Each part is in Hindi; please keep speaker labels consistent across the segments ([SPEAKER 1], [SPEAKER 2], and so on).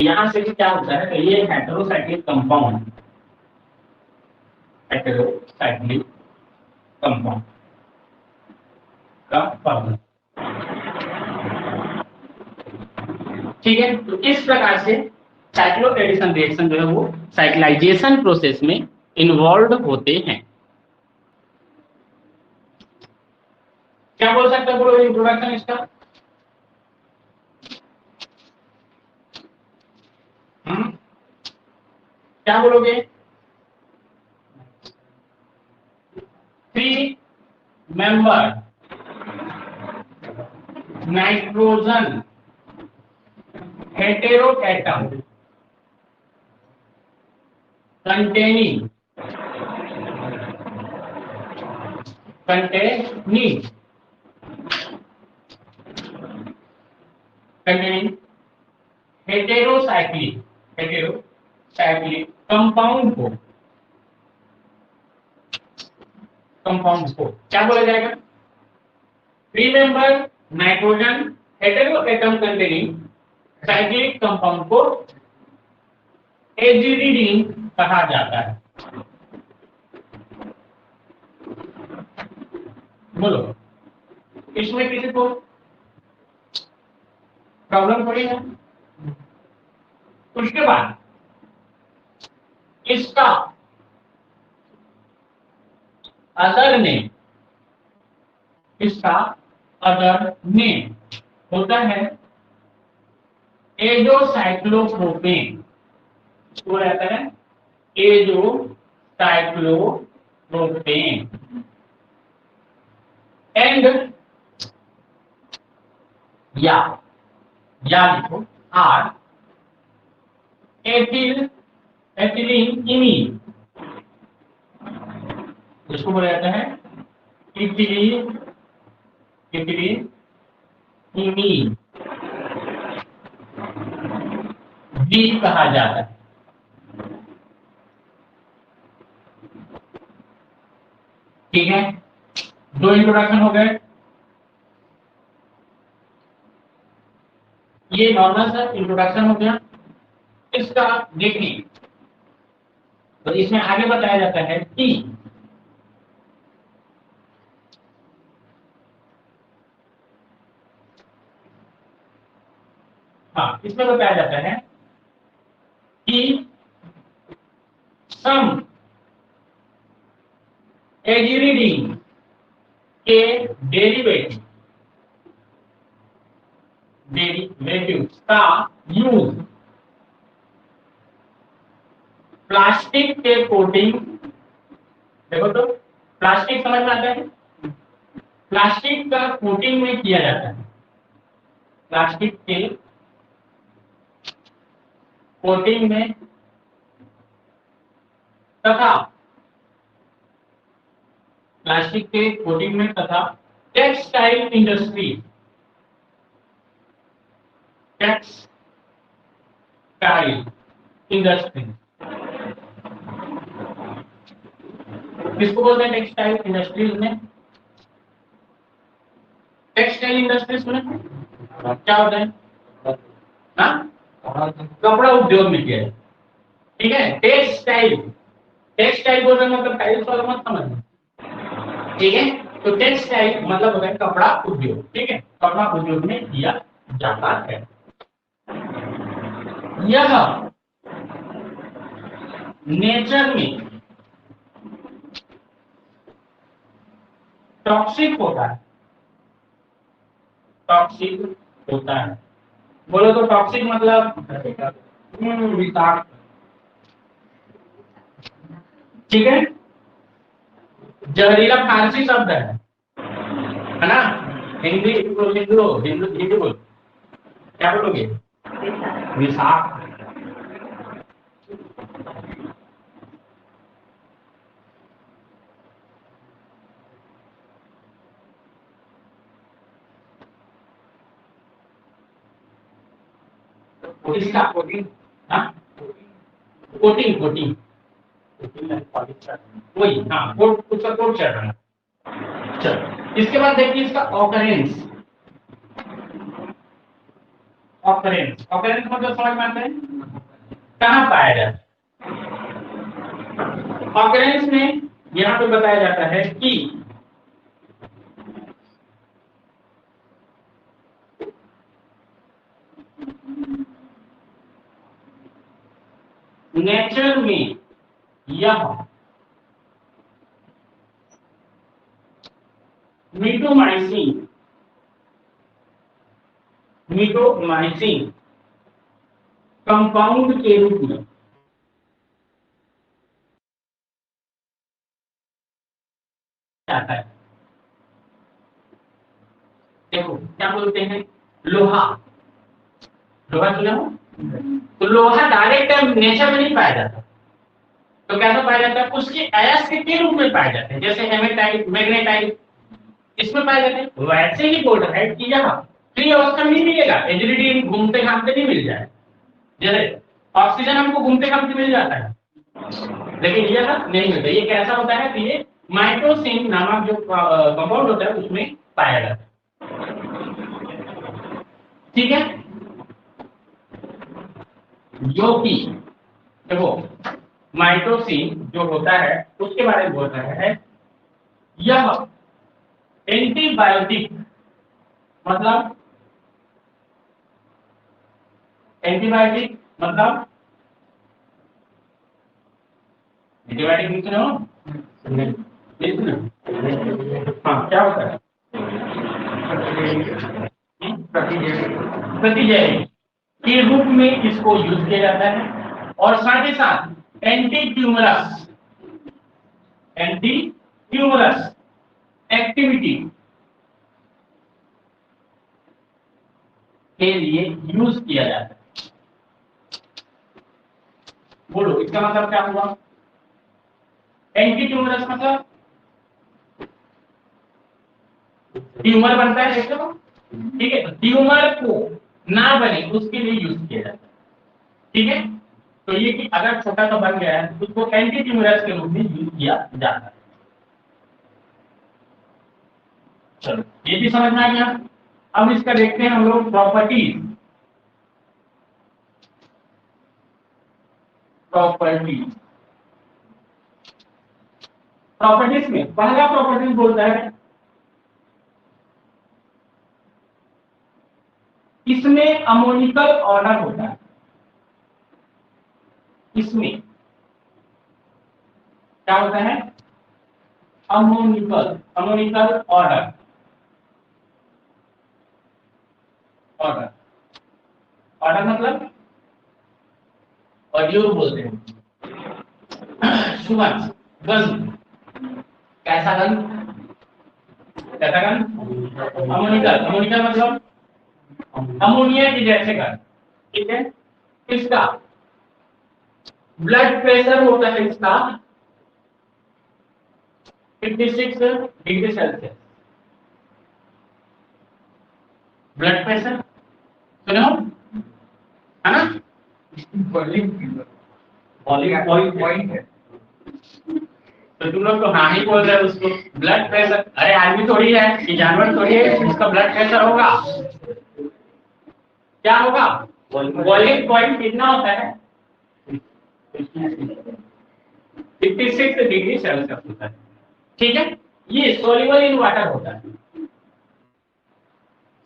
[SPEAKER 1] यहां से भी क्या होता है, तो ये हेटेरोसाइक्लिक कंपाउंड, हेटेरोसाइक्लिक कंपाउंड का फॉर्मूला। ठीक है, तो इस प्रकार से साइक्लोएडिशन रिएक्शन जो है वो साइक्लाइजेशन प्रोसेस में इन्वॉल्व होते हैं। क्या बोल सकते हैं, बोलो इंट्रोडक्शन इसका। क्या बोलोगे? 3 member nitrogen heteroatom containing heterocyclic compound को क्या बोला जाएगा? 3 member nitrogen heteroatom containing cyclic compound को एजिडिन कहा जाता है। बोलो, इसमें किसी को प्रॉब्लम थोड़ी है। उसके बाद इसका अदर नेम होता है एजोसाइक्लोप्रोपेन। वो रहता है एजोसाइक्लोप्रोपेन एंड या लिखो आर एथिलीन इमीन, इसको बोला जाता है इथिलीन इमीन भी कहा जाता है। ठीक है, 2 इंट्रोडक्शन हो गए। ये नॉर्मल सा इंट्रोडक्शन हो गया। इसका देखिए, तो इसमें आगे बताया जाता है कि इसमें बताया जाता है कि सम एजिरिडीन के डेरिवेटिव्स का यूज प्लास्टिक के कोटिंग, देखो तो प्लास्टिक समझ में आता है, प्लास्टिक का कोटिंग में किया जाता है। प्लास्टिक के कोटिंग में तथा टेक्सटाइल इंडस्ट्री किसको बोलते हैं? टेक्सटाइल इंडस्ट्रीज में, टेक्सटाइल इंडस्ट्रीज में क्या होता है? कपड़ा उद्योग में किया है। ठीक है, टेक्सटाइल बोल रहे मतलब टाइल्स वाला मत समझना। ठीक है, तो टेक्सटाइल मतलब होता है कपड़ा उद्योग। ठीक है, कपड़ा उद्योग में किया जाता है। यह नेचर में टॉक्सिक होता है। बोलो तो टॉक्सिक मतलब विषाक्त। ठीक है, जहरीला फारसी शब्द है ना? हिंदी बोल, क्या बोलोगे? विषाक्त। इसका कोटिंग वही, उसका कोट चल रहा है। चलो, इसके बाद देखिए इसका ऑकरेंस मतलब समझ में आता है कहाँ पाया जाता है? ऑकरेंस में यहाँ पे बताया जाता है कि नेचर में यह मीटोमाइसिन कंपाउंड के रूप में आता है। देखो क्या बोलते हैं, लोहा, लोहा सुना हो? तो लोहा डायरेक्ट नेचर में नहीं पाया जाता, तो कैसा पाया जाता है? उसके अयस्क के रूप में पाए जाते हैं, जैसे हेमेटाइट, मैग्नेटाइट, इसमें पाए जाते हैं। वैसे ही बोल रहा है कि यह फ्री अवस्था में नहीं मिलेगा, एजिलिटी घूमते घामते नहीं मिल जाए। जैसे ऑक्सीजन हमको घूमते घामते मिल जाता है, लेकिन यह नहीं मिलता। ये कैसा होता है कि ये माइटोसिन नामक जो कंपाउंड होता है उसमें पाया जाता है। ठीक है, जो कि देखो माइटोसिन जो होता है उसके बारे में बोल रहा है, यह एंटीबायोटिक मतलब एंटीबायोटिक मतलब एंटीबायोटिक नहीं सुनो? नहीं सुनो? हाँ, क्या होता है? प्रतिजैविक के रूप में इसको यूज किया जाता है, और साथ ही साथ एंटी ट्यूमरस एक्टिविटी के लिए यूज किया जाता है। बोलो इसका मतलब क्या हुआ? एंटी ट्यूमरस मतलब ट्यूमर बनता है, देखो ठीक है, तो ट्यूमर को ना बने उसके लिए यूज किया जाता है। ठीक है, तो ये कि अगर छोटा सा बन गया है तो उसको एंटी ट्यूमरस के रूप में यूज किया जाता है। चलो ये भी समझ में आ गया। अब इसका देखते हैं हम लोग प्रॉपर्टीज। प्रॉपर्टीज में पहला प्रॉपर्टीज बोलता है इसमें अमोनिकल ऑर्डर होता है। इसमें क्या होता है? अमोनिकल ऑर्डर ऑर्डर ऑर्डर मतलब ऑडियो बोलते हैं। सुगंध, गंध, कैसा गंध? कैसा गंध? अमोनिकल मतलब अमोनिया के जैसे गंध। ठीक है, इसका ब्लड प्रेशर होता है इसका 56 डिग्री सेल्सियस। ब्लड प्रेशर सुनो है ना? बॉइलिंग पॉइंट है, तो तुम लोग तो हाँ ही बोल रहे हो उसको। ब्लड प्रेशर, अरे आदमी थोड़ी है कि जानवर थोड़ी है, उसका ब्लड प्रेशर होगा। क्या होगा? बॉइलिंग पॉइंट कितना होता है? 56 डिग्री सेल्सियस होता है। ठीक है, ये सोल्यूबल इन वाटर होता है,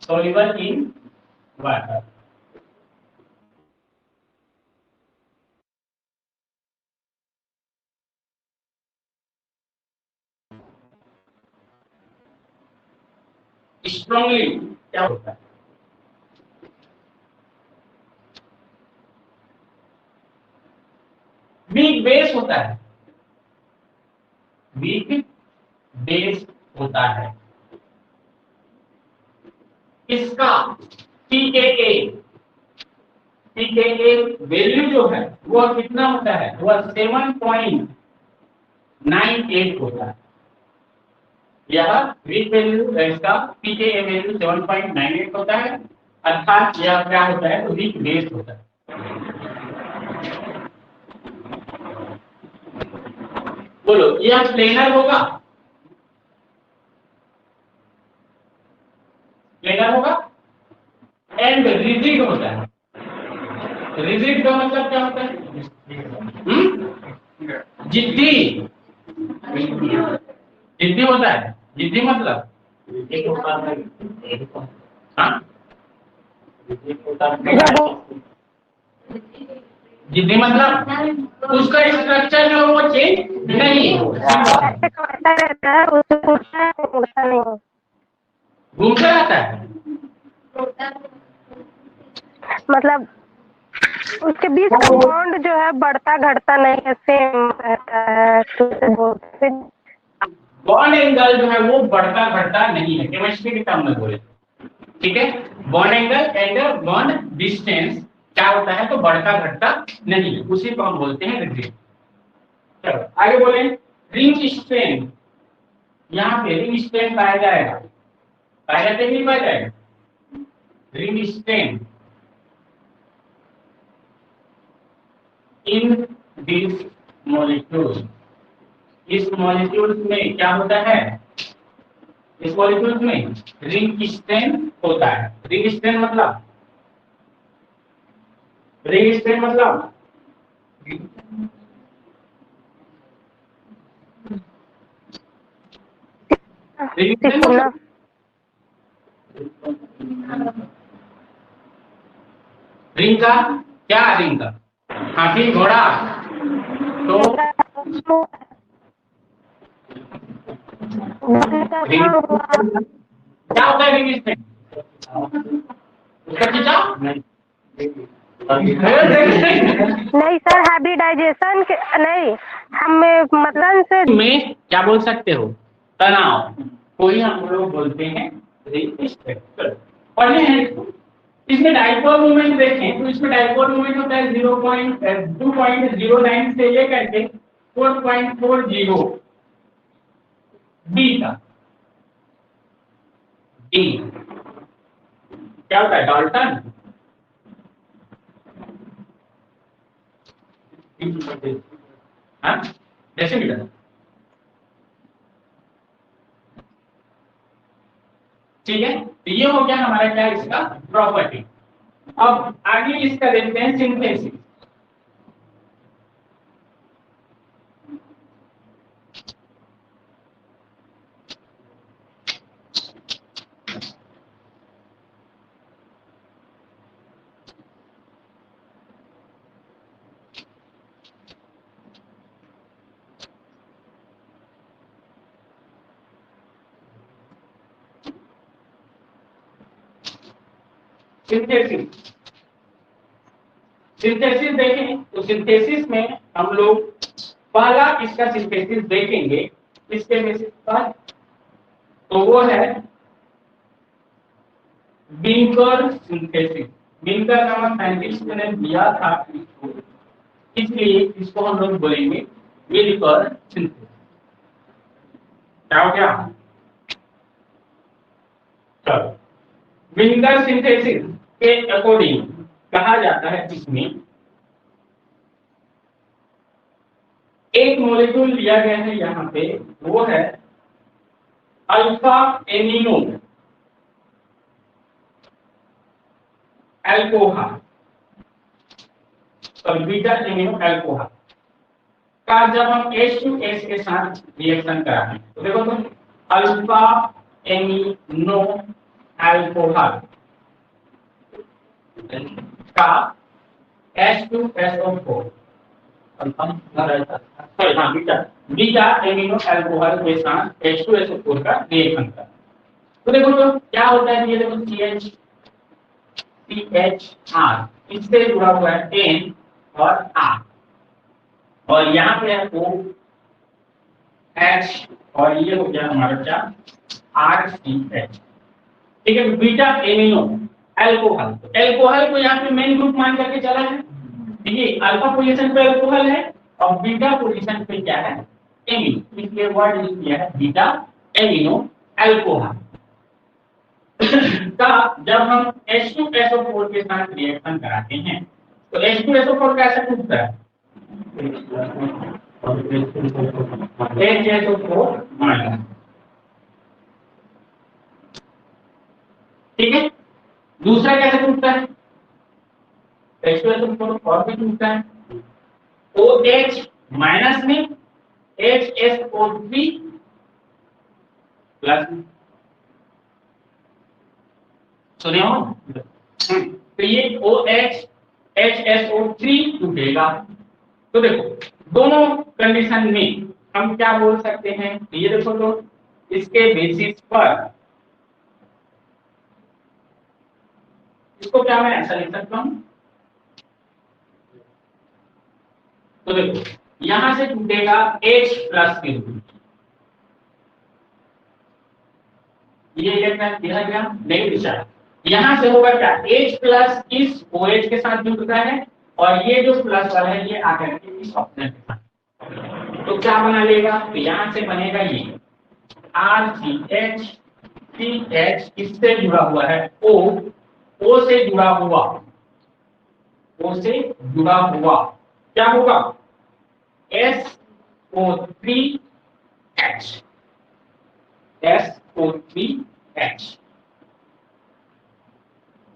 [SPEAKER 1] सोल्यूबल इन वाटर। स्ट्रांगली क्या होता है? वीक बेस होता है, वीक बेस होता है। इसका pKa वैल्यू जो है वो कितना होता है? वह 7.98 होता है। यह वीक वैल्यू, इसका pKa वैल्यू 7.98 होता है, अर्थात यह क्या होता है? तो वीक बेस होता है। बोलो यह प्लेनर होगा? प्लेनर होगा एंड रिजिड होता है। रिजिड का मतलब मतलब क्या होता है? जिद्दी, जिद्दी होता है। जिद्दी मतलब हाँ? जिद्दी मतलब उसका स्ट्रक्चर जो वो चेंज नहीं
[SPEAKER 2] ऐसे करता रहता है, उससे उठता है, उड़ता नहीं।
[SPEAKER 1] घूमता रहता है।
[SPEAKER 2] मतलब उसके बीच का बॉन्ड जो है बढ़ता घटता नहीं है, सेम रहता है, तो उसे बोलते हैं।
[SPEAKER 1] बॉन्ड एंगल जो है वो बढ़ता घटता नहीं है, केमिस्ट्री के टर्म में बोले, ठीक है। Bond angle and bond distance क्या होता है, तो बढ़ता घटता नहीं है, उसी को हम बोलते हैं रिजिड। चलो आगे बोले, रिंग स्ट्रेन। यहाँ पे रिंग स्ट्रेन पाया जाएगा, पाया जाता है नहीं पाया जाएगा? Ring strain in this molecule, इस मॉलिक्यूल में क्या होता है, इस मॉलिक्यूल में रिंग स्ट्रेन होता है। रिंग स्ट्रेन मतलब, रिंग स्ट्रेन मतलब रिंग स्ट्रेन
[SPEAKER 2] तिकोना।
[SPEAKER 1] मतलब रिंग का क्या, रिंग का हाथी घोड़ा, तो रिंग क्या होता है रिंग स्ट्रेन? उसका खिंचाव नहीं।
[SPEAKER 2] नहीं सर, हाइब्रिडाइजेशन के नहीं, हमें मतलब से
[SPEAKER 1] में क्या बोल सकते हो, तनाव को ही हम लोग बोलते हैं रिंग स्ट्रेन। पढ़े हैं इसको। इसमें डाइपोल मोमेंट देखें तो इसमें डाइपोल मोमेंट होता है 2.09 से लेकर के 4.40 डी का। डी क्या होता है, डाल्टन। हाँ, डेसीमीटर। ठीक है, तो ये हो गया हमारा क्या, इसका प्रॉपर्टी। अब आगे इसका देखते हैं सिंथेसिस। सिंथेसिस, सिंथेसिस देखें तो सिंथेसिस में हम लोग पहला इसका सिंथेसिस देखेंगे इसके बेसिस पर, तो वो है विनकर सिंथेसिस। विनकर नामक साइंटिस्ट ने दिया था इसको, इसलिए इसको हम लोग बोलेंगे विनकर सिंथेसिस। क्या हो गया, चलो विनकर सिंथेसिस के अकॉर्डिंग कहा जाता है, इसमें एक मॉलिक्यूल लिया गया है यहाँ पे, वो है अल्फा एमिनो अल्कोहल और बीटा एमिनो अल्कोहल का जब हम H2S के साथ रिएक्शन कराते हैं, तो देखो तुम, अल्फा एमिनो अल्कोहल का H2SO4 सॉरी हाँ बीटा, बीटा एमिनो अल्कोहल के साथ H2SO4 का रिएक्शन करता है। तो देखो तो क्या होता है, ये देखो CHR इससे जुड़ा हुआ है N और R, और यहाँ पे है O H, और ये हो गया हमारा क्या, RCH। ठीक है, बीटा एमिनो अल्कोहल, अल्कोहल को यहाँ पे मेन ग्रुप मान करके चला है। ठीक है, अल्फा पोजीशन पे अल्कोहल है और बीटा पोजीशन पे क्या है, एमिनो, इसलिए वर्ड यूज किया है बीटा एमिनो अल्कोहल का जब हम H2SO4 के साथ रिएक्शन कराते हैं, तो H2SO4 कैसे टूटता है, HSO4 माइनस। ठीक है, दूसरा कैसे टूटता है, H2SO और भी टूटता है, OH माइनस में HSO3 प्लस में। सुने हो? तो ये OH HSO3 टूटेगा। तो देखो दोनों कंडीशन में हम क्या बोल सकते हैं, ये देखो तो इसके बेसिस पर इसको क्या मैं ऐसा लिख सकता हूं, तो देखो यहां से टूटेगा H प्लस के रूप में, ये इलेक्ट्रॉन दिया गया नेगेटिव चार्ज, यहां से होगा क्या, H प्लस इस OH के साथ जुड़ता है और ये जो प्लस वाला है ये आकर के इस ऑप्शन के साथ, तो क्या बना लेगा, तो यहां से बनेगा ये RCH CH, इससे जुड़ा हुआ है O से जुड़ा हुआ, O से जुड़ा हुआ क्या होगा, SO3H SO3H,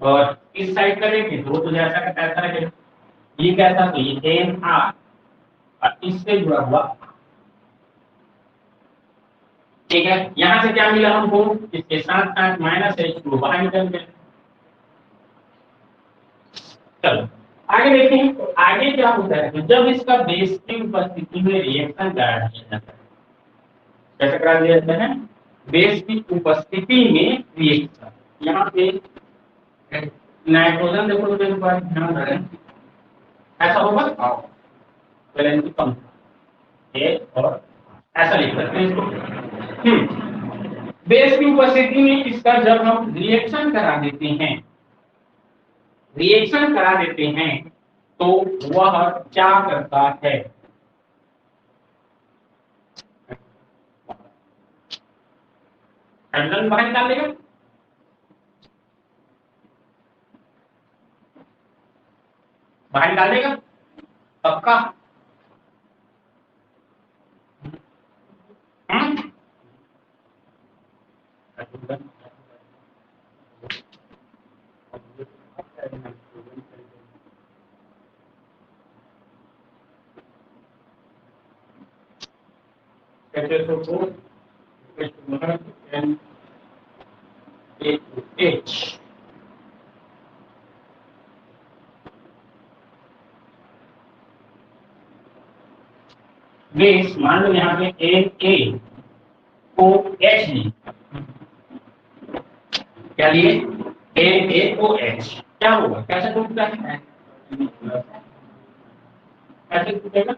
[SPEAKER 1] और इस साइड करेंगे तो जैसा का कैसा रहेगा, ये कैसा, तो ये NR और इससे जुड़ा हुआ, ठीक है। यहां से क्या मिला हमको, इसके साथ साथ माइनस H2 बाहर निकल गया। चलो आगे देखते हैं, तो आगे क्या होता है, तो जब इसका बेस की उपस्थिति में रिएक्शन करा दिया जाता है, कैसे करा दिया जाता है, बेस की उपस्थिति में रिएक्शन, यहाँ पे नाइट्रोजन देखो तो एक बार ध्यान रखें, ऐसा होगा वैलेंसी कम है और ऐसा लिख सकते हैं इसको। बेस की उपस्थिति में इसका जब हम रिएक्शन करा देते हैं, रिएक्शन करा देते हैं तो वह क्या करता है, हाइड्रोजन बाहर निकाल देगा, बाहर निकाल देगा पक्का, H बेस मान लो यहाँ पे NaOH ली, क्या लिए, NaOH, क्या होगा, कैसे टूटता है, कैसे टूटेगा,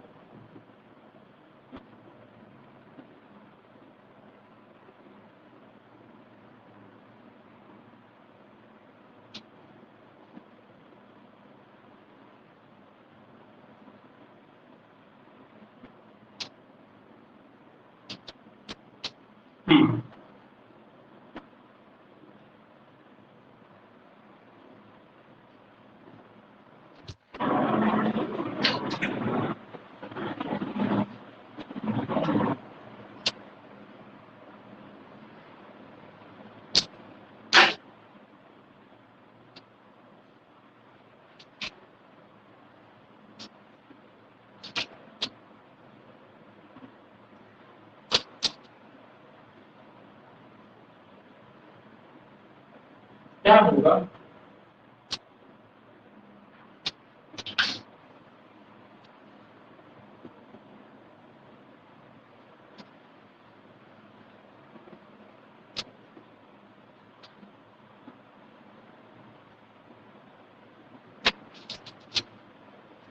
[SPEAKER 1] क्या होगा,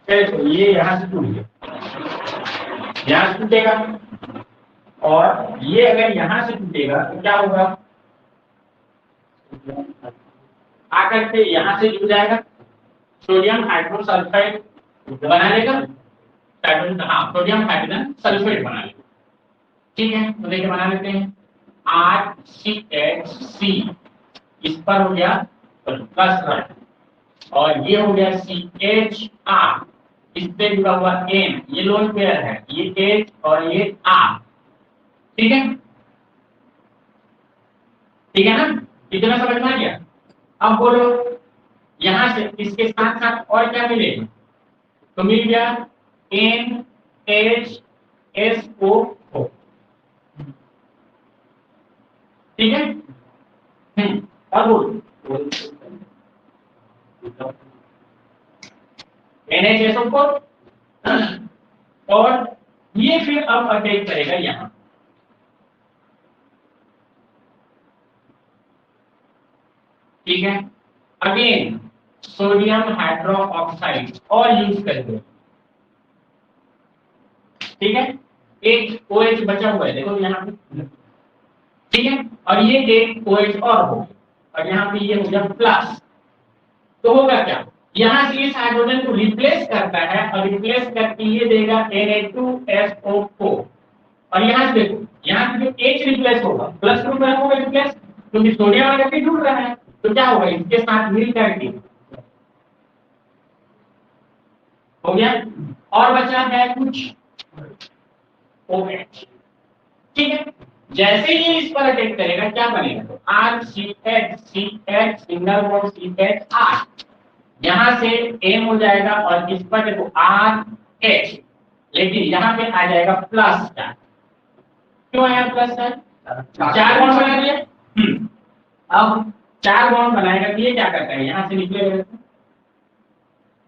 [SPEAKER 1] तो ये यहां से टूट गया, यहां से टूटेगा, और ये अगर यहां से टूटेगा तो क्या होगा, आकर के यहां से जुड़ जाएगा, सोडियम हाइड्रोसल्फाइड बना लेगा, हाँ सोडियम हाइड्रोजन सल्फेट बना लेगा, ठीक है। तो देखिए बना लेते हैं, RCHC इस पर हो गया प्लस, और ये हो गया CHR, इससे जुड़ा हुआ N, ये लोन पेयर है, ये H और ये R, ठीक है, ठीक है ना, इतना समझ में आ गया। अब बोलो यहां से इसके साथ साथ और क्या मिलेगा, तो मिल गया NHSO, ठीक है। और बोल NHSO, और ये फिर अब अटैक करेगा यहां, ठीक है। अगेन सोडियम हाइड्रोक्साइड और यूज करके, ठीक है। एक OH बचा हुआ है देखो यहाँ पे, ठीक है, और ये एक OH और हो गया, और यहाँ पे ये हो गया प्लस। तो होगा क्या, यहाँ से इस हाइड्रोजन को रिप्लेस करता है और रिप्लेस करके ये देगा Na2SO4, और यहाँ से देखो यहाँ से जो H रिप्लेस होगा प्लस ग्रुप में होगा रिप्लेस, क्योंकि सोडियम आकर के जुड़ रहा है, तो क्या होगा इसके साथ मिल करके हो गया, और बचा है कुछ OH, ठीक है। जैसे ही इस पर अटैक करेगा क्या बनेगा, तो RCH सिंगल बॉन्ड CHR, यहां से M हो जाएगा और इस पर देखो RH, लेकिन यहाँ पे आ जाएगा प्लस चार्ज। क्यों आया प्लस चार्ज, 4 बॉन्ड बना दिया। अब 4 बॉन्ड बनाएगा तो ये क्या करता है, यहाँ से निकलेगा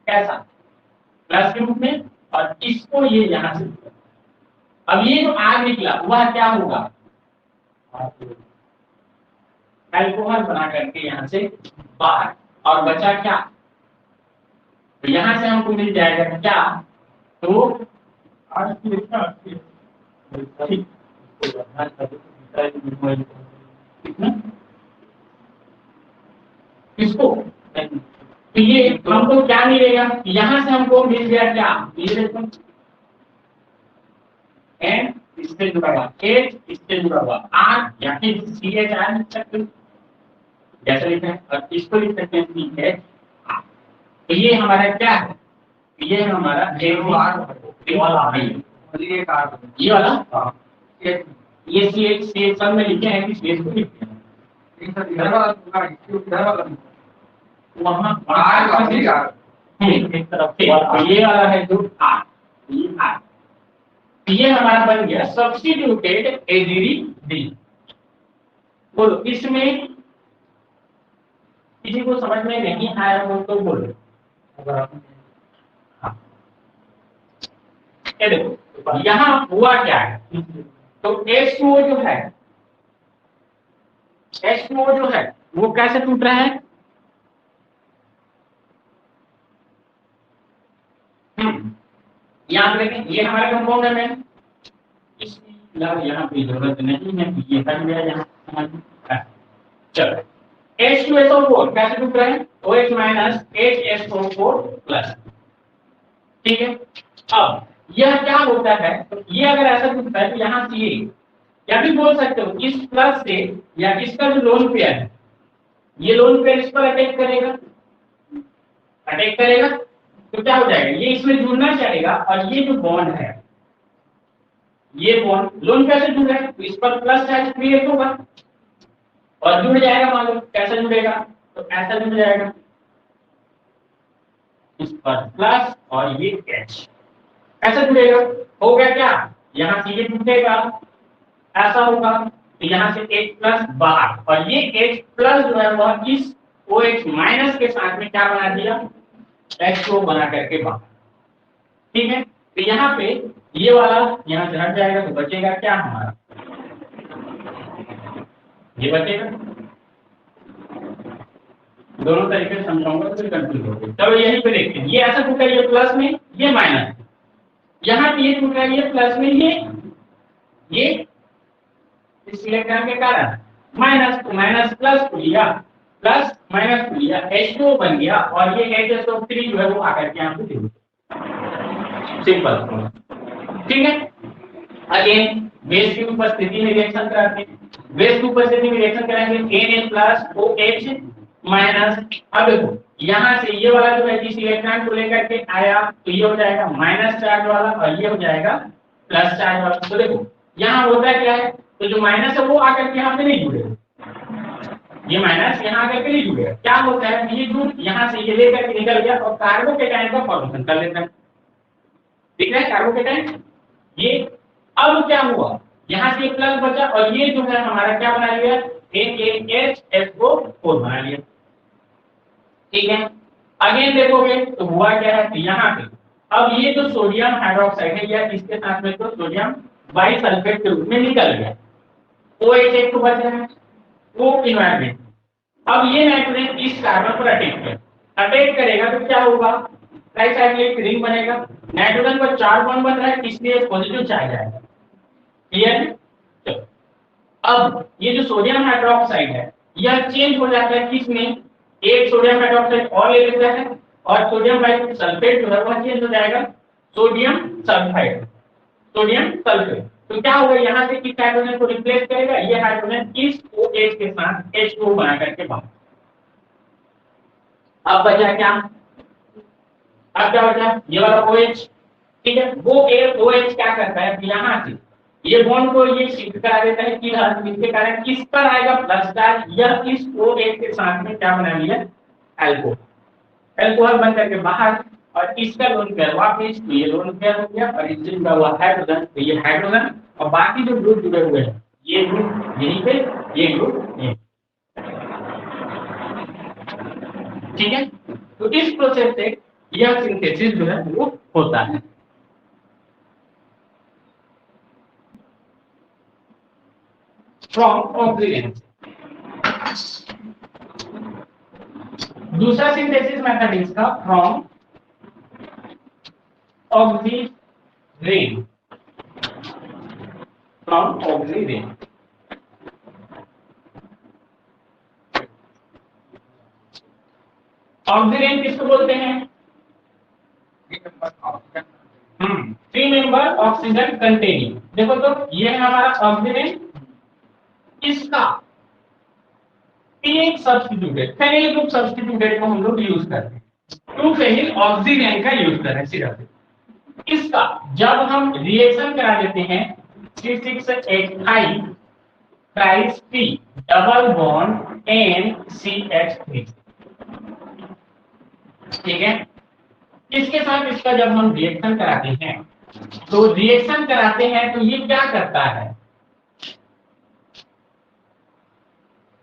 [SPEAKER 1] कैसा, प्लस के रूप में, और इसको ये यहाँ से, अब ये जो आग निकला वह क्या होगा, अल्कोहल बना करके यहाँ से बाहर, और बचा क्या, तो यहाँ से हमको मिल जाएगा क्या, तो किसको, तो ये हमको क्या मिलेगा, यहाँ से हमको मिल गया क्या, ये देखो N इससे जुड़ा हुआ, H इससे जुड़ा हुआ, R या फिर CHR लिख सकते हैं, जैसे लिखा है, और इसको लिख सकते हैं CH। तो ये हमारा क्या है, ये हमारा ये वाला, ये CH सब में लिखे हैं कि CH को लिखते हैं वहाँ एक तरफ से, ये वाला है जो R, ये R, ये हमारा बन गया सब्स्टिट्यूटेड एजिडी। बोलो इसमें किसी को समझ में नहीं आया हो तो बोलो। हाँ। ये देखो यहाँ हुआ क्या है, तो H2O जो है, H2O जो है वो कैसे टूट रहा है, याद रखें ये हमारे कंपाउंड है, इसकी यहाँ पे जरूरत नहीं है, ये हट गया यहाँ। चलो H2SO4 कैसे टूट रहा है, OH माइनस HSO4 प्लस, ठीक है। अब यह क्या होता है, तो ये अगर ऐसा टूटता है तो यहाँ से ये क्या भी बोल सकते हो, इस प्लस से या इसका जो लोन पेयर है, ये लोन पेयर इस पर अटैक करेगा, तो क्या हो जाएगा, ये इसमें जुड़ना चाहेगा, और ये जो बॉन्ड है, ये बॉन्ड लोन कैसे जुड़ रहा है, तो इस पर प्लस चार्ज क्रिएट होगा और जुड़ जाएगा, मान लो कैसे जुड़ेगा, तो ऐसा जुड़ जाएगा, इस पर प्लस और ये H ऐसा जुड़ेगा, हो गया क्या, यहाँ से ये टूटेगा, ऐसा होगा, तो यहाँ से H प्लस बाहर, और ये H प्लस जो है वह इस OH माइनस के साथ में क्या बना दिया, H2O बना करके बाहर, ठीक है। तो यहाँ पे ये वाला यहाँ से हट जाएगा, तो बचेगा क्या हमारा, ये बचेगा, दोनों तरीके से समझाऊंगा तो कंफ्यूज हो गए। चलो यही पे देखते हैं, ये ऐसा टूटा, ये प्लस में ये माइनस, यहाँ पे ये टूटा, ये प्लस में ये इस इलेक्ट्रॉन के कारण माइनस, माइनस प्लस को लिया, प्लस माइनस को लिया, H2O बन गया, और ये HSO3 जो है वो आकर के यहाँ पे दे, सिंपल, ठीक है। अगेन बेस की उपस्थिति में रिएक्शन कराते हैं, बेस की उपस्थिति में रिएक्शन कराएंगे Na+OH माइनस, अब देखो यहाँ से ये वाला जो है इस इलेक्ट्रॉन को लेकर के आया, तो ये हो जाएगा माइनस चार्ज वाला, और ये हो जाएगा प्लस चार्ज वाला। तो देखो यहाँ होता क्या है, तो जो माइनस है वो आकर के यहाँ पे नहीं जुड़ेगा, ये माइनस यहाँ आकर के नहीं जुड़ेगा। क्या होता है, ये दूर यहाँ से ये लेकर के निकल गया और कार्बोकेटाइन का फॉर्मेशन कर लेता है। ठीक है, कार्बोकेटाइन ये। अब क्या हुआ, यहाँ से प्लस बचा और ये जो है हमारा क्या बना लिया, NaHSO4 बना लिया। ठीक है, अगेन देखोगे तो हुआ क्या है, यहाँ पे अब ये जो सोडियम हाइड्रोक्साइड है या इसके साथ में तो सोडियम बाइसल्फेट के रूप में निकल गया, OH एक तो बचा है, वो इन्वायरमेंट। अब ये नाइट्रोजन इस कार्बन पर अटैक करेगा तो क्या होगा, ट्राइसाइक्लिक रिंग बनेगा। नाइट्रोजन पर 4 बॉन्ड बन रहा है, इसलिए पॉजिटिव चार्ज आएगा। क्लियर। अब ये जो सोडियम हाइड्रोक्साइड है यह चेंज हो जाता है किसमें, एक सोडियम हाइड्रोक्साइड और ले लेता है और सोडियम बाइसल्फेट जो है वह चेंज हो जाएगा सोडियम सल्फाइड, सोडियम सल्फेट। तो क्या होगा, यहाँ से किस हाइड्रोजन को रिप्लेस करेगा, ये हाइड्रोजन इस OH के साथ H2 बना करके बाहर। अब बचा क्या, अब क्या बचा, ये वाला OH। ठीक है, वो OH क्या करता है, यहाँ से ये बॉन्ड को ये शिफ्ट करा देता है कि इसके कारण किस पर आएगा प्लस चार्ज, यह इस OH के साथ में क्या बना लिया, अल्कोहल, अल्कोहल बन करके बाहर और इसका लोन पेयर वापस, तो ये लोन पेयर हो गया और इससे जुड़ा हुआ हाइड्रोजन, तो ये हाइड्रोजन और बाकी जो ग्रुप जुड़े हुए हैं ये ग्रुप यहीं पे, ये ग्रुप यहीं। ठीक है, तो इस प्रोसेस से यह सिंथेसिस जो है वो होता है। From oxygen. दूसरा सिंथेसिस मेथड इसका from oxygen, from oxygen. Oxygen किसको बोलते हैं, 3 मेंबर ऑक्सीजन कंटेनिंग। देखो तो ये है हमारा ऑक्सीजन, इसका एक सब्स्टिट्यूटेड फेनिल ग्रुप सब्स्टिट्यूटेड को हम लोग यूज करते हैं, 2 फेनिल ऑक्सीजन का यूज कर रहे हैं सिर्फ। इसका जब हम रिएक्शन करा देते हैं C6H5 ट्राइस P double bond NCH3। ठीक है, इसके साथ इसका जब हम रिएक्शन कराते हैं तो रिएक्शन कराते हैं तो ये क्या करता है,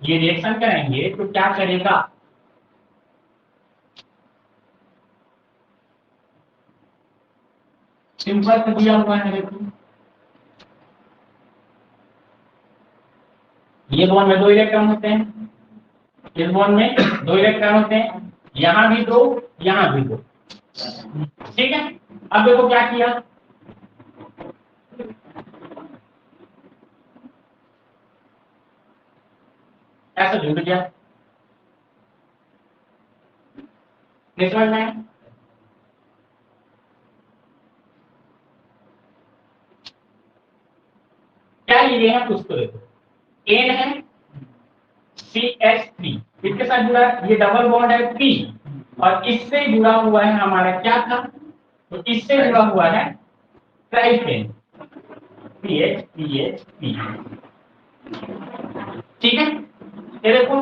[SPEAKER 1] ये रिएक्शन करेंगे तो क्या करेगा, सिंपल तो दिया हुआ है, देखो ये बॉन्ड में 2 इलेक्ट्रॉन होते हैं, इस बॉन्ड में 2 इलेक्ट्रॉन होते हैं, यहां भी 2, यहां भी 2। ठीक है, अब देखो क्या किया, ऐसा जुड़ गया, नहीं समझ में, क्या लिए हैं कुछ तो देखो, N है CH3 इसके साथ जुड़ा है, ये डबल बॉन्ड है P और इससे जुड़ा हुआ है हमारा क्या था, तो इससे जुड़ा हुआ है ट्राइफेन PH। ठीक है, ये देखो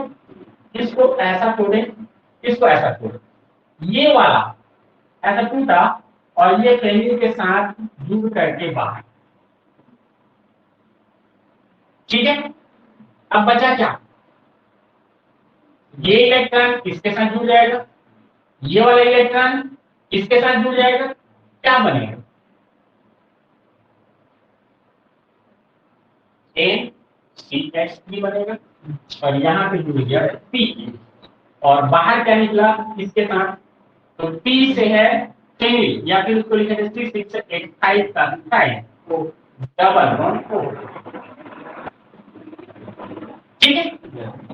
[SPEAKER 1] इसको ऐसा तोड़े, इसको ऐसा तोड़े, ये वाला ऐसा टूटा और ये फेनिल के साथ जुड़ करके बाहर। ठीक है, अब बचा क्या, ये इलेक्ट्रॉन इसके साथ जुड़ जाएगा, ये वाला इलेक्ट्रॉन इसके साथ जुड़ जाएगा, क्या बनेगा, NCH3 बनेगा और यहाँ पे जुड़ गया P और बाहर क्या निकला इसके साथ, तो P से है फेनिल या फिर उसको लिखा जाए C6H5 का साइड तो डबल बॉन्ड 4। ठीक है,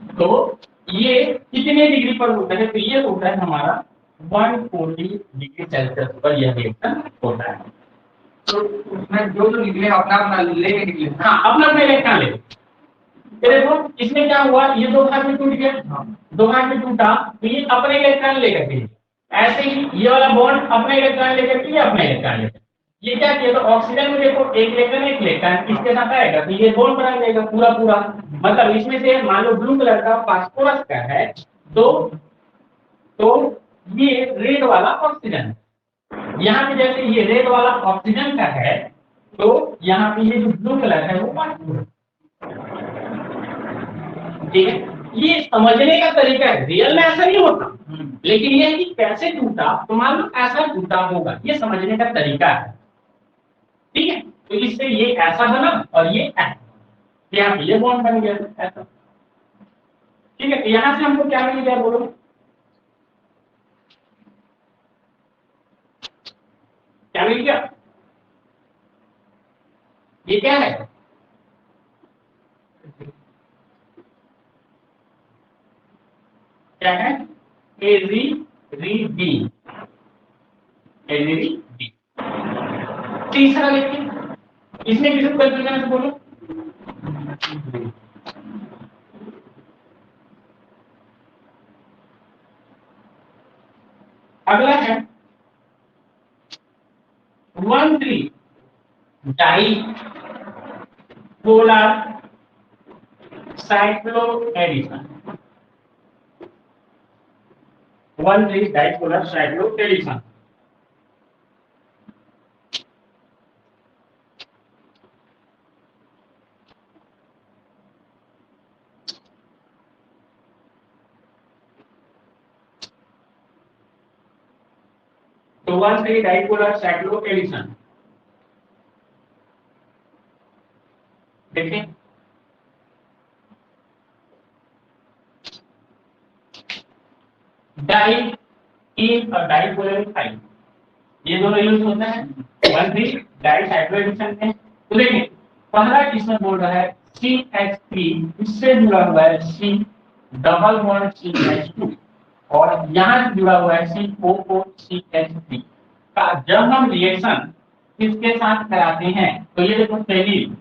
[SPEAKER 1] तो ये कितने डिग्री पर होता है, तो ये होता है हमारा 140 डिग्री सेल्सियस पर यह रिएक्शन होता है।
[SPEAKER 3] तो उसमें जो निकले अपना लेके निकले,
[SPEAKER 1] हाँ अपना इलेक्ट्रॉन ले, देखो इसमें क्या हुआ, ये 2 भाग में टूट गया, 2 भाग में टूटा तो ये अपने इलेक्ट्रॉन लेकर के, ऐसे ही ये वाला बॉन्ड अपने इलेक्ट्रॉन लेकर के, अपने इलेक्ट्रॉन लेकर, ये क्या किया, तो ऑक्सीजन में देखो एक इलेक्ट्रॉन इसके साथ आएगा तो ये बॉन्ड बना देगा पूरा पूरा। मतलब इसमें से मान लो ब्लू कलर का फास्फोरस का है तो ये रेड वाला ऑक्सीजन है। यहाँ पे जैसे ये रेड वाला ऑक्सीजन का है तो यहाँ पे ये जो ब्लू कलर है वो फास्फोरस। ठीक है, ये समझने का तरीका है, रियल में ऐसा नहीं होता, लेकिन ये है कि कैसे टूटा तो मान लो ऐसा टूटा होगा, ये समझने का तरीका है। ठीक है, तो इससे ये ऐसा बना और ये ऐसा, यहाँ पे ये बॉन्ड बन गया ऐसा। ठीक है, तो यहाँ से हमको क्या मिल गया बोलो, क्या मिल गया, ये क्या है, क्या है, एजी री बी, एजी री बी। तीसरा देखिए, इसमें किसी को कंफ्यूजन है तो बोलो। अगला है 1,3 dipolar cycloaddition, 1,3 dipolar cycloaddition. तो 1,3 डाइपोलर साइक्लोएडिशन देखें, डाई इन और डाइपोलर फाइल, ये दोनों यूज होता है 1,3 डाई साइक्लोएडिशन में। तो देखिए पहला इसमें बोल रहा है CH3, इससे जुड़ा हुआ है C डबल बॉन्ड CH2 और यहाँ से जुड़ा हुआ है COOCH3 का जब हम रिएक्शन किसके साथ कराते हैं तो ये देखो फेनिल,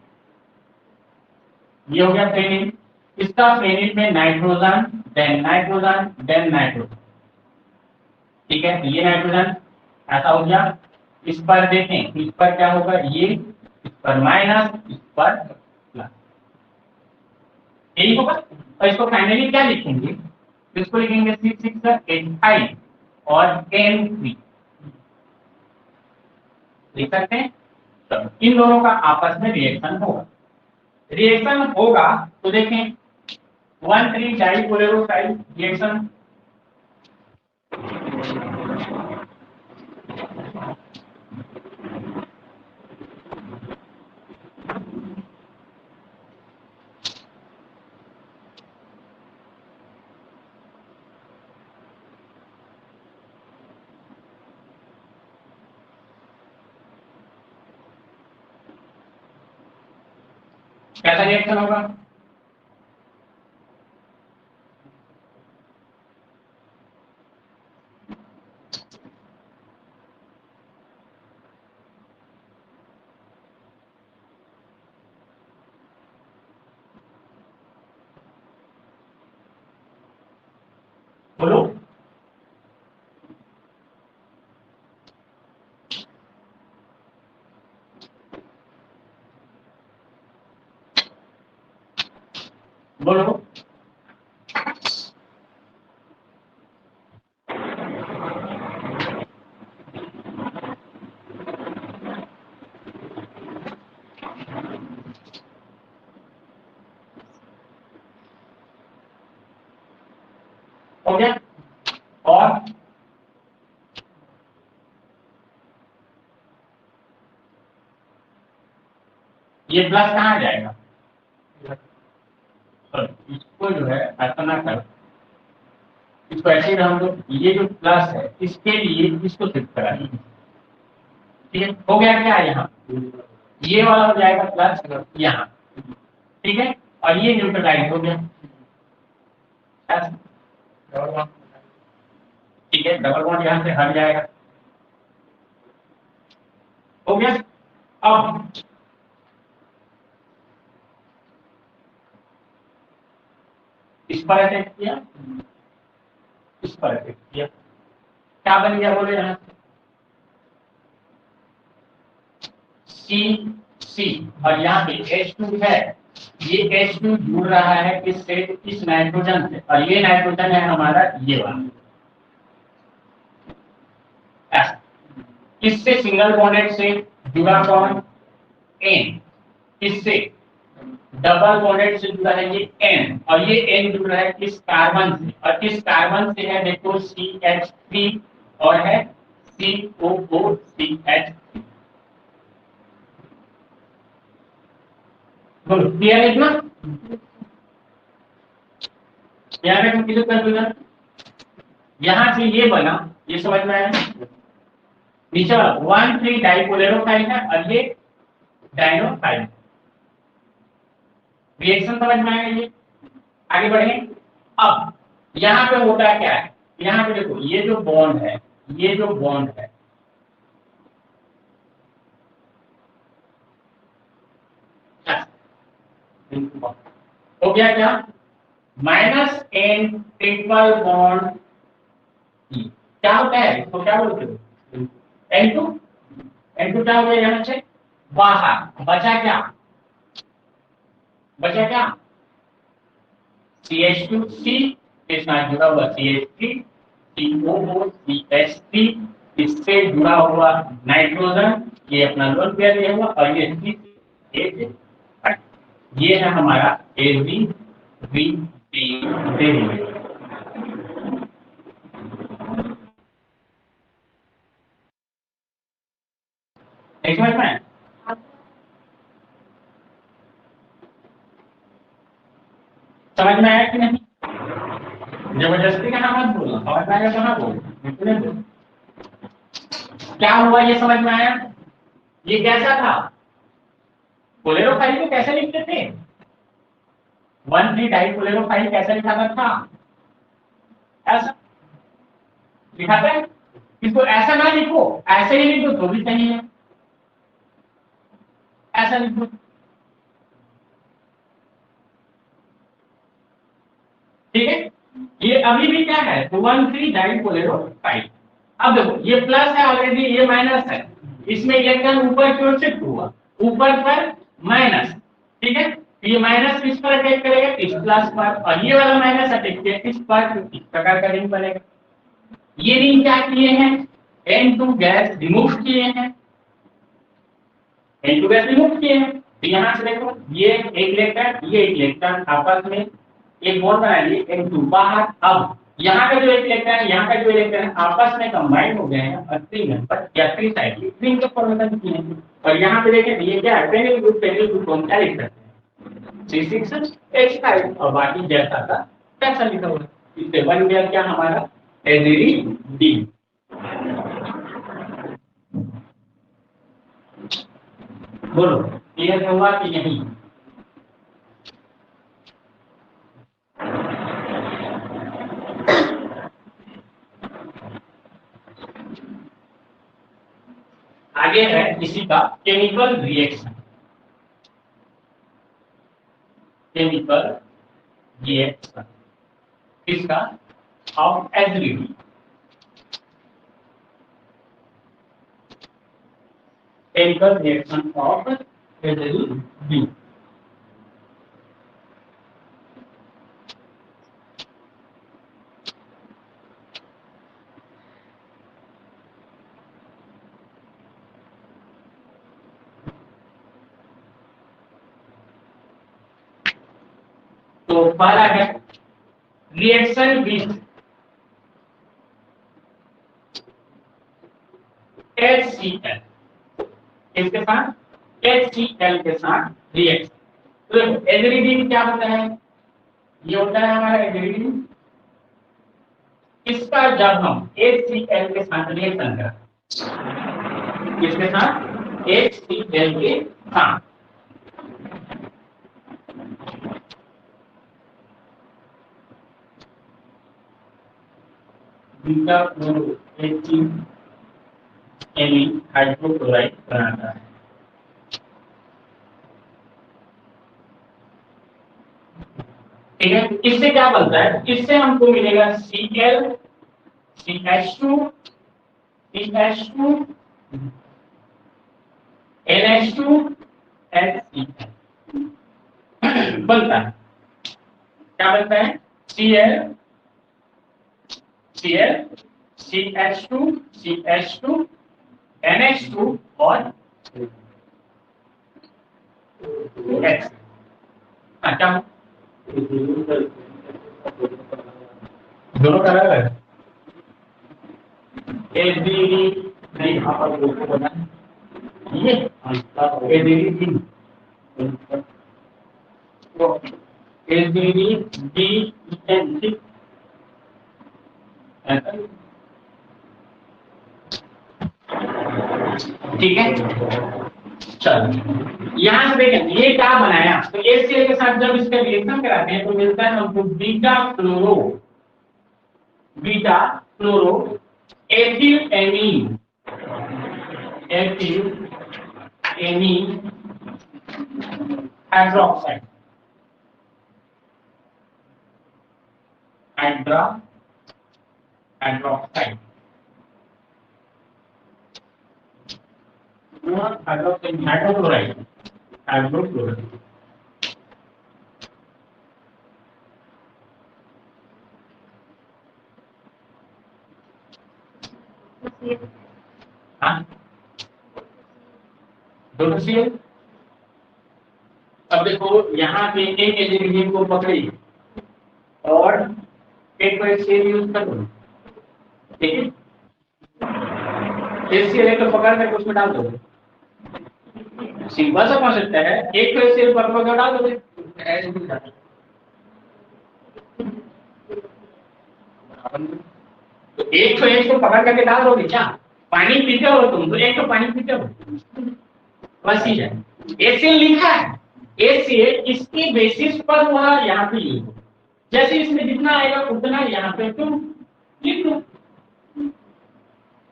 [SPEAKER 1] ये हो गया फेनिल, इसका फेनिल में नाइट्रोजन देन नाइट्रोजन। ठीक है, ये नाइट्रोजन ऐसा हो गया, इस पर देखें इस पर क्या होगा, ये इस पर माइनस इस पर प्लस, यही होगा। और इसको फाइनली क्या लिखेंगे, इसको लिखेंगे C6H5 और N3 लिख सकते हैं। तो इन दोनों का आपस में रिएक्शन होगा तो देखें 1,3 डाइपोलरोसाइड रिएक्शन, कैसा रिएक्शन होगा, बोलो। बोलो, हो गया। और ये प्लस कहाँ जाएगा, तो इसको जो है ऐसा ना कर, इसको ऐसे हम लोग ये जो प्लस है इसके लिए इसको शिफ्ट कराएंगे। ठीक है, हो गया क्या यहाँ, ये वाला हो जाएगा प्लस यहाँ, ठीक है, और ये न्यूट्रलाइज हो गया। ठीक है, डबल बॉन्ड यहाँ से हट जाएगा, हो गया। अब इस पर अटैक किया, इस पर अटैक किया, क्या बन गया बोले यहाँ से, सी और यहाँ पे H2 है, ये H2 जुड़ रहा है किससे, इस नाइट्रोजन से, और ये नाइट्रोजन है हमारा ये वाला, ऐसा। इससे सिंगल बॉन्डेड से जुड़ा कौन, N, इससे डबल बॉन्डेड से जुड़ा है ये N, और ये N जुड़ रहा है इस कार्बन से, और इस कार्बन से है देखो CH3 और है COOCH3। बोलो क्लियर है इतना, यहाँ पे हम क्लियर कर दूंगा। यहाँ से ये बना, ये समझ में आया, नीचे वाला 1,3 डाइपोलेरोफाइल है और ये डाइनोफाइल, रिएक्शन समझ में आया। ये आगे बढ़े। अब यहाँ पे होता क्या है, यहाँ पे देखो ये जो बॉन्ड है, ये जो बॉन्ड है, हो गया क्या, -N ट्रिपल बॉन्ड, क्या होता है इसको क्या बोलते हो, N2 क्या हो गया यहाँ से बाहर, बचा क्या, बचा क्या, CH2C के साथ जुड़ा हुआ CH3, COOCH3, इससे जुड़ा हुआ नाइट्रोजन, ये अपना लोन पेयर लिया हुआ, और ये C, ये है हमारा AgBC डेरिवेटिव। समझ में, समझ में आया कि नहीं, जबरदस्ती का नाम मत बोलना, समझ में आया कहाँ बोल, क्या हुआ ये समझ में आया। ये कैसा था, पोलेरोफाइल को कैसे लिखते थे, 1,3 डाइपोलेरोफाइल कैसे लिखा था, ऐसा लिखाते हैं, इसको ऐसा ना लिखो, ऐसे ही लिखो तो भी सही है, ऐसा लिखो, ठीक है। ये अभी भी क्या है, 1,3 डाइपोलेरोफाइल। अब देखो ये प्लस है ऑलरेडी, ये माइनस है, इसमें इलेक्ट्रॉन ऊपर की ओर शिफ्ट हुआ, ऊपर पर माइनस, ठीक है, ये माइनस किस पर अटैक करेगा, इस प्लस पर, और ये वाला माइनस अटैक किया इस पर, इस प्रकार का रिंग बनेगा। ये रिंग क्या किए हैं, N2 गैस रिमूव किए हैं, N2 गैस रिमूव किए हैं, तो यहाँ से देखो ये एक इलेक्ट्रॉन, ये एक इलेक्ट्रॉन आपस में एक बॉन्ड बना लिए, N2 बाहर। अब यहाँ का जो एक इलेक्ट्रॉन, यहाँ का जो इलेक्ट्रॉन आपस में कंबाइन हो गए हैं और 3 नंबर या 3 साइड रिंग का फॉर्मेशन किए हैं, और यहाँ पे देखें ये क्या है, पेनिल ग्रुप हम क्या लिख सकते हैं, C6H5, और बाकी जैसा था कैसा लिखा हुआ, इससे बन गया क्या हमारा AgD। बोलो क्लियर हुआ कि नहीं, आगे है इसी का केमिकल रिएक्शन, केमिकल रिएक्शन इसका of acidity, chemical reaction of acidity. तो पहला है रिएक्शन विथ HCl, इसके साथ HCl के साथ रिएक्शन। तो देखो एसिडिटी क्या होता है, ये होता है हमारा एसिडिटी, इसका जब हम HCl के साथ रिएक्शन करें, इसके साथ HCl के साथ, हाइड्रोक्लोराइड बनाता है। ठीक है, इससे क्या बनता है, इससे हमको मिलेगा Cl, CH2, CH2, NH NH2HCl बनता है। क्या बनता है? Cl Cl CH2 CH2 NH2 और X। क्या दोनों का अलग है? ADD नहीं आप लोगों को बना ये ADD तो ADD DNC ठीक है। चलो यहाँ से देखें ये क्या बनाया, तो HCl के साथ जब इसका रिएक्शन कराते हैं तो मिलता है हमको beta fluoro ethyl amine hydroxide hydroxide hydrochloride दोनों CL। अब देखो यहाँ पे एक एल्यूमिनियम को पकड़ी और एक को HCl यूज कर दो, ठीक है। HCl को पकड़ कर उसमें डाल दो, सिंपल सा कॉन्सेप्ट है। एक को HCl पकड़ कर डाल दो, तो एक को H को पकड़ करके डाल दोगे क्या? पानी पीते हो तुम तो एक तो पानी पीते हो, बस ही है। HCl लिखा है, HCl इसके बेसिस पर वह यहाँ पे यूज हो, जैसे इसमें जितना आएगा उतना यहाँ पे तुम लिख लो,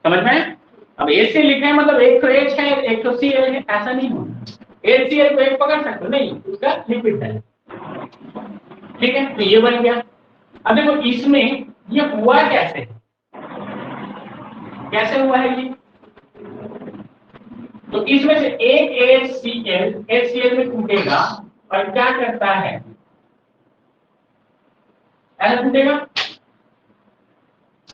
[SPEAKER 1] समझ में? अब HCl लिखना है मतलब एक तो H है एक तो Cl है, ऐसा नहीं होना। HCl को एक पकड़ सकते हो नहीं, उसका लिक्विड है, ठीक है। तो ये बन गया। अब देखो इसमें ये हुआ कैसे हुआ है ये, तो इसमें से एक HCl में टूटेगा और क्या करता है, ऐसा टूटेगा,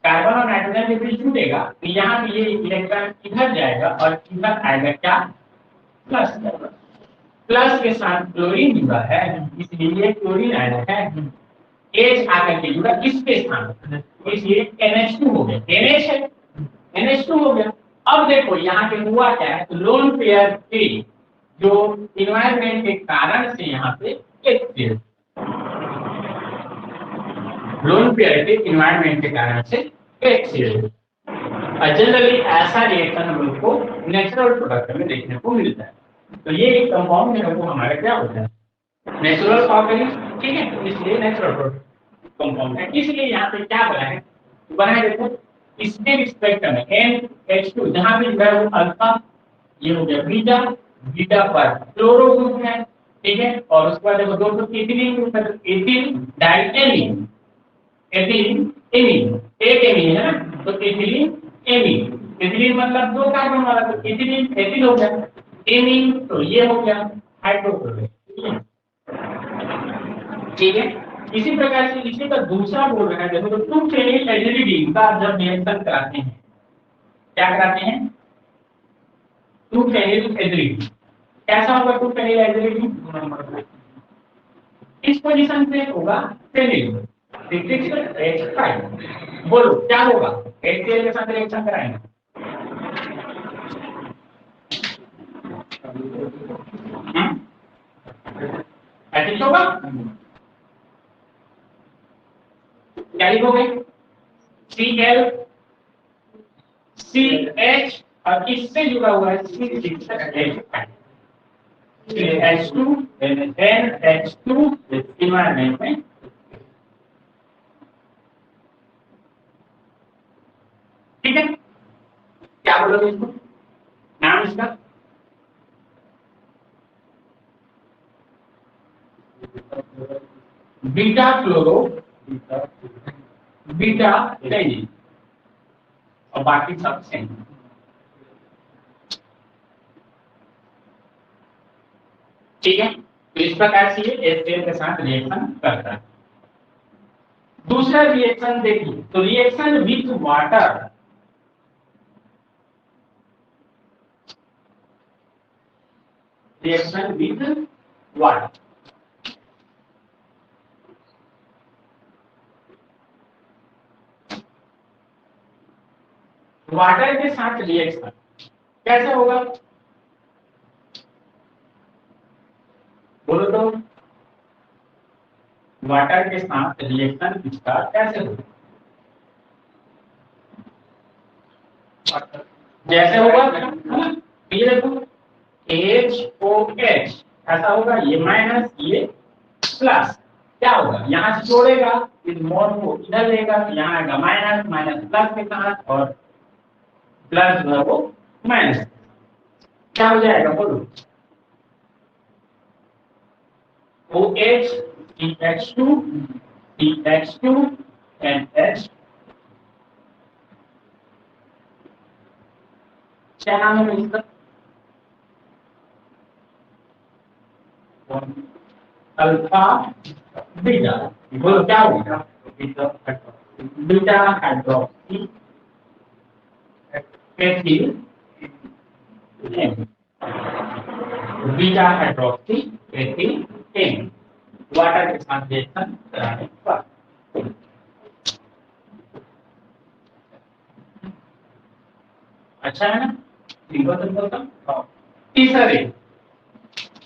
[SPEAKER 1] कार्बन और नाइट्रोजन के बीच टूटेगा, तो यहाँ पे ये इलेक्ट्रॉन इधर जाएगा और इधर आएगा क्या, प्लस के साथ क्लोरीन जुड़ा है, इसलिए ये क्लोरीन आयन है। H आकर के जुड़ा इसके स्थान पर, इसलिए NH2 हो गया, NH है NH2 हो गया। अब देखो यहाँ पे हुआ क्या है, लोन पेयर के जो इन्वायरमेंट के कारण से यहाँ पे एक लोन पेयर के इन्वायरमेंट के कारण से एक जनरली ऐसा रिएक्शन हम लोग को नेचुरल प्रोडक्ट में देखने को मिलता है। तो ये एक कंपाउंड है वो हमारा क्या होता है, नेचुरल ऑर्गेनिज्म, ठीक है। तो इसलिए नेचुरल प्रोडक्ट कंपाउंड है, इसलिए यहाँ पे क्या बना है देखो, इसके रिस्पेक्ट में NH2 जहां भी है वो अल्फा, ये हो गया बीटा पर क्लोरो ग्रुप है, ठीक है। और उसके बाद देखो दो एथिलीन ग्रुप है, तो एथिल डाइएमीन एमीन एक एमीन है ना, तो एथिलीन एमीन, एथिलीन मतलब दो कार्बन वाला, तो एथिलीन एथिल हो गया, एमीन तो ये हो गया हाइड्रोक्लोराइड, ठीक है। इसी प्रकार से इसी का दूसरा बोल रहा है, देखो तो टू फेनिल एल्डिहाइड का जब रिएक्शन कराते हैं, क्या कराते हैं, टू फेनिल एल्डिहाइड, कैसा होगा टू फेनिल एल्डिहाइड, इस पोजीशन पे होगा फेनिल, H5, बोलो क्या होगा, HCl के साथ रिएक्शन कराएंगे, ऐसे होगा, क्या लिखोगे, Cl CH और इससे जुड़ा हुआ है H2 NH2 इन्वायरमेंट में, ठीक है। क्या बोलोगे इसको, नाम इसका बीटा फ्लोरो बीटा डाइजीन और बाकी सब सेम। ठीक है, तो इस प्रकार से ये HCl के साथ रिएक्शन करता है। दूसरा रिएक्शन देखिए, तो reaction with water, reaction with water, water के साथ रिएक्शन कैसे होगा, बोलो तो, वाटर के साथ रिएक्शन इसका कैसे होगा? जैसे होगा ये देखो HOH ऐसा होगा, ये माइनस ये प्लस, क्या होगा यहाँ से जोड़ेगा, इस मोड को इधर लेगा, यहाँ आएगा माइनस, माइनस प्लस के साथ, और प्लस जो है वो माइनस, क्या हो जाएगा बोलो, OH CH2 CH2 and H, क्या नाम है इसका, अल्फा बीटा, बोलो क्या होगा, beta hydroxy ethyl, beta hydroxy ethyl N, water के साथ रिएक्शन कराने पर। अच्छा है ना,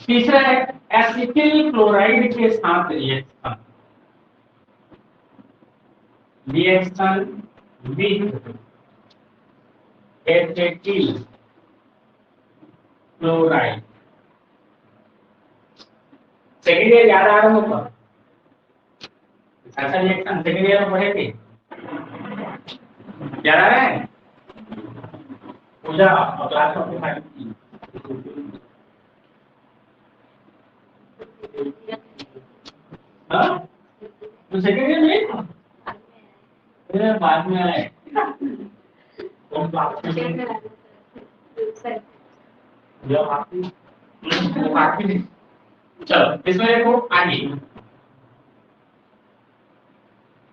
[SPEAKER 1] तीसरा है एसिटिल क्लोराइड के साथ reaction, reaction with acetyl chloride, second year याद आ रहा होगा, ऐसा रिएक्शन सेकेंड ईयर में पढ़े थे, याद आ रहा है, पूजा क्लास में पढ़ाई थी, हाँ तो सेकेंड ईयर में बाद में आए, चलो इसमें देखो आगे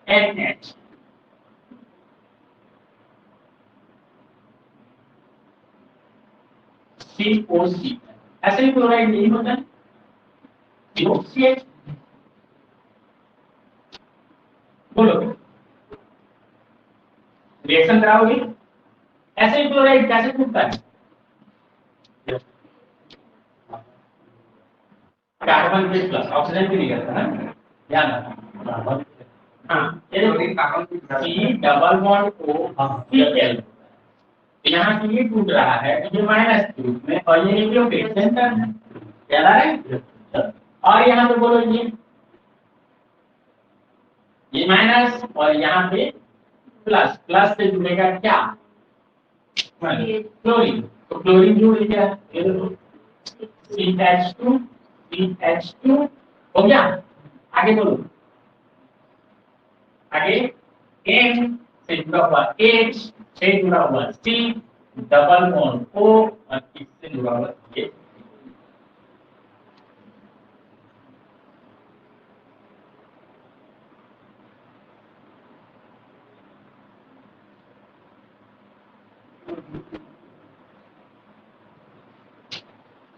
[SPEAKER 1] NH, COC, ऐसे ही क्लोराइड नहीं होता है, COCH, बोलो रिएक्शन कराओगे, ऐसे ही क्लोराइड कैसे टूटता है, कार्बन के प्लस ऑक्सीजन की निकलता है ना, ध्यान रखना, हाँ ये C double bond O Cl, यहाँ से ये टूट रहा है, ये माइनस के रूप में, और ये क्यों सेंटर है, याद आ रहा है, और यहाँ पे बोलो ये माइनस, और यहाँ पे प्लस, प्लस से जुड़ेगा क्या, क्लोरीन, तो क्लोरीन जुड़ गया, CH2 CH2 हो गया, आगे बोलो, आगे N से जुड़ा हुआ H से जुड़ा हुआ C, डबल बॉन्ड O, और इससे जुड़ा हुआ ये,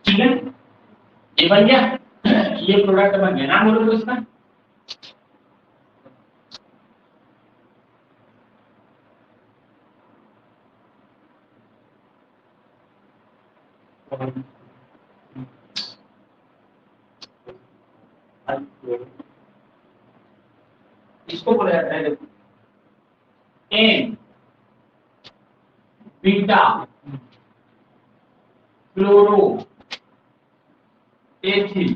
[SPEAKER 1] ठीक है, ये बन गया, ये प्रोडक्ट बन गया, नाम बोलो उसका, इसको बोला जाता है देखो N beta chloro ethyl,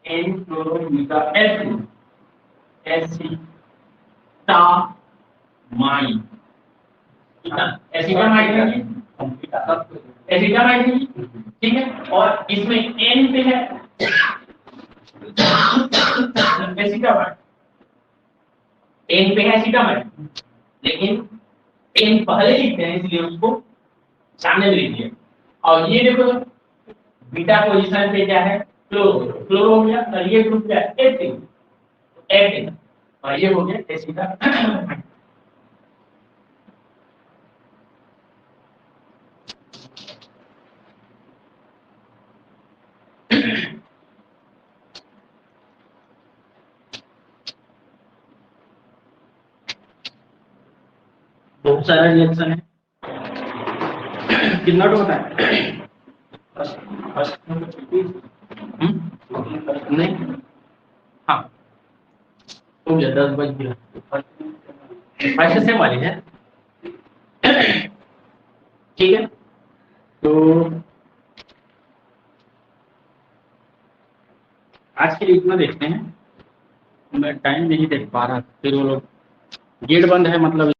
[SPEAKER 1] N chloro beta ethyl, acetamine, acetamine, acetamine, ठीक है, और इसमें N पे है एसिटामाइन, N पे है एसिटामाइन, लेकिन N पहले लिखते हैं इसलिए उसको सामने में लिखिए, और ये देखो बीटा पोजीशन पे क्या है, क्लोरो, क्लोरो हो गया, और ये ग्रुप क्या है, एथिन, एथिन, और ये हो गया एसिटा। बहुत सारा रिएक्शन है, कितना टोटल है, नहीं, हाँ हो गया 10 बज गया, फर्स्ट से वाली है, ठीक है। तो आज के लिए इतना देखते हैं, मैं टाइम नहीं देख पा रहा, फिर वो लोग गेट बंद है मतलब